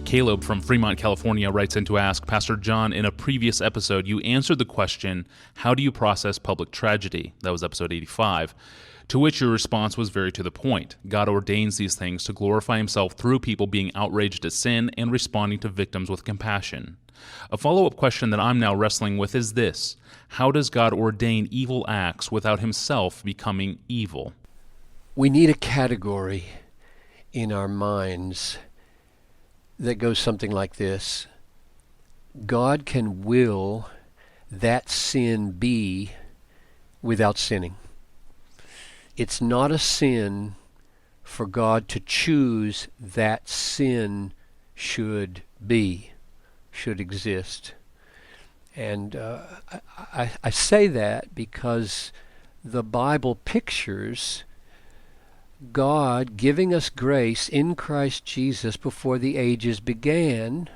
Caleb from Fremont, California writes in to ask, Pastor John, in a previous episode, you answered the question, how do you process public tragedy? That was episode 85. To which your response was very to the point. God ordains these things to glorify himself through people being outraged at sin and responding to victims with compassion. A follow-up question that I'm now wrestling with is this. How does God ordain evil acts without himself becoming evil? We need a category in our minds that goes something like this. God can will that sin be without sinning. It's not a sin for God to choose that sin should exist. And I say that because the Bible pictures God giving us grace in Christ Jesus before the ages began,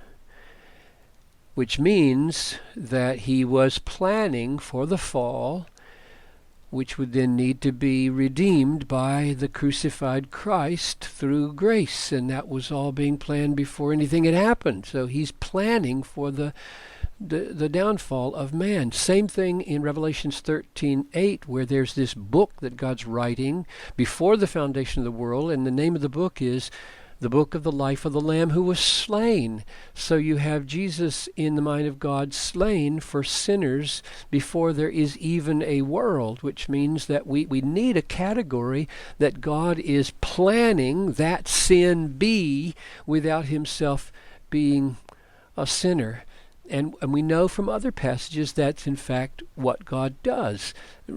which means that he was planning for the fall, which would then need to be redeemed by the crucified Christ through grace, and that was all being planned before anything had happened. So he's planning for the downfall of man. Same thing in Revelations 13:8, where there's this book that God's writing before the foundation of the world, and the name of the book is the book of the life of the Lamb who was slain. So you have Jesus in the mind of God slain for sinners before there is even a world, which means that we need a category that God is planning that sin be without himself being a sinner. And we know from other passages that's in fact what God does.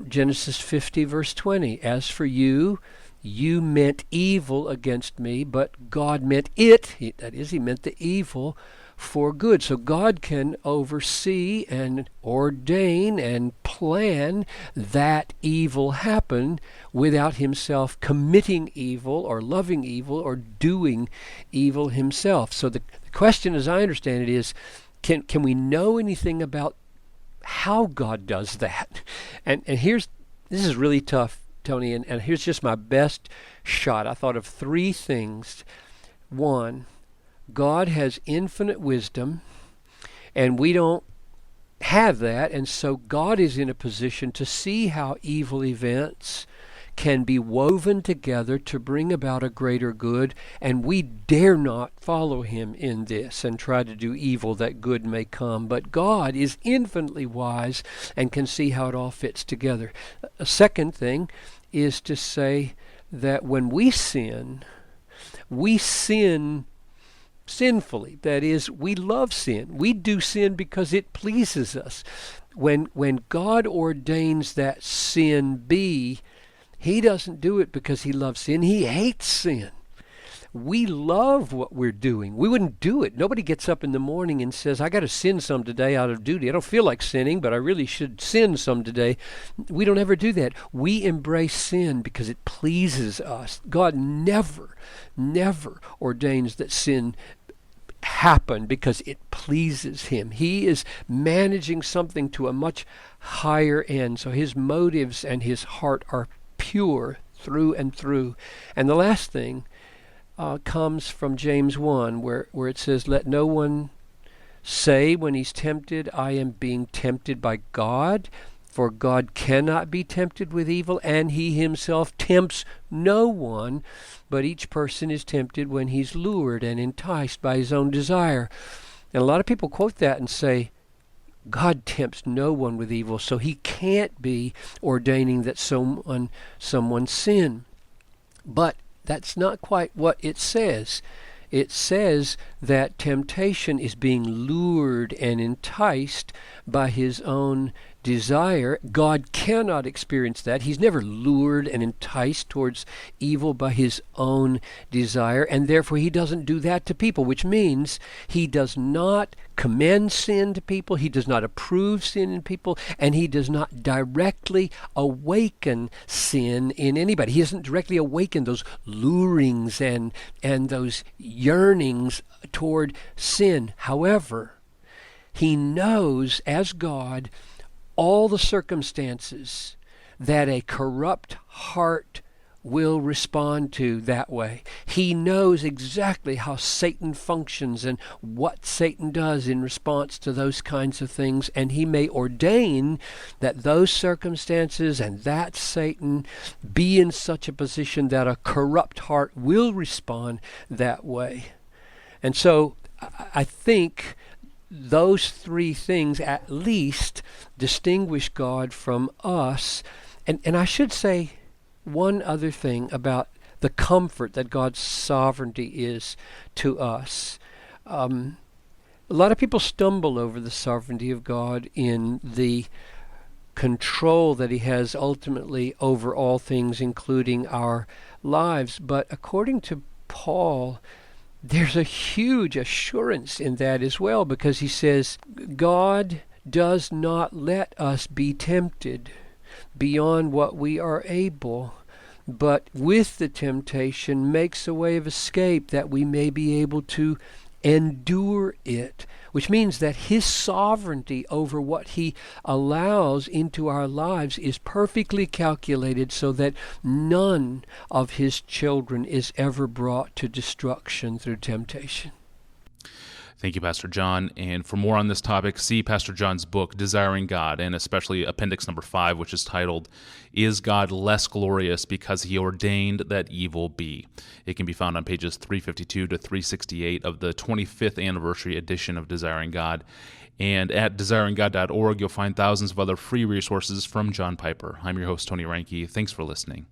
Genesis 50 verse 20, as for you, you meant evil against me, but God meant it, that is, he meant the evil for good. So God can oversee and ordain and plan that evil happen without himself committing evil or loving evil or doing evil himself. So the question, as I understand it, is can we know anything about how God does that? And this is really tough, Tony, and here's just my best shot. I thought of three things. One, God has infinite wisdom, and we don't have that, and so God is in a position to see how evil events can be woven together to bring about a greater good, and we dare not follow him in this and try to do evil that good may come. But God is infinitely wise and can see how it all fits together. A second thing is to say that when we sin sinfully. That is, we love sin. We do sin because it pleases us. When God ordains that sin be, he doesn't do it because he loves sin. He hates sin. We love what we're doing. We wouldn't do it. Nobody gets up in the morning and says, I got to sin some today out of duty. I don't feel like sinning, but I really should sin some today. We don't ever do that. We embrace sin because it pleases us. God never ordains that sin happen because it pleases him. He is managing something to a much higher end. So his motives and his heart are pure through and through. And the last thing comes from James 1, where it says, let no one say when he's tempted, I am being tempted by God, for God cannot be tempted with evil, and he himself tempts no one, but each person is tempted when he's lured and enticed by his own desire. And a lot of people quote that and say, God tempts no one with evil, so he can't be ordaining that someone sin. But that's not quite what it says. It says that temptation is being lured and enticed by his own desire. God cannot experience that. He's never lured and enticed towards evil by his own desire, and therefore he doesn't do that to people, which means he does not commend sin to people, he does not approve sin in people, and he does not directly awaken sin in anybody. He doesn't directly awaken those lurings and those yearnings toward sin. However, he knows as God all the circumstances that a corrupt heart will respond to that way. He knows exactly how Satan functions and what Satan does in response to those kinds of things, and he may ordain that those circumstances and that Satan be in such a position that a corrupt heart will respond that way. And so I think those three things at least distinguish God from us. And I should say one other thing about the comfort that God's sovereignty is to us. A lot of people stumble over the sovereignty of God in the control that he has ultimately over all things, including our lives. But according to Paul, there's a huge assurance in that as well, because he says, God does not let us be tempted beyond what we are able, but with the temptation makes a way of escape that we may be able to endure it, which means that his sovereignty over what he allows into our lives is perfectly calculated so that none of his children is ever brought to destruction through temptation. Thank you, Pastor John. And for more on this topic, see Pastor John's book, Desiring God, and especially appendix number 5, which is titled, Is God Less Glorious Because He Ordained That Evil Be? It can be found on pages 352 to 368 of the 25th anniversary edition of Desiring God. And at desiringgod.org, you'll find thousands of other free resources from John Piper. I'm your host, Tony Reinke. Thanks for listening.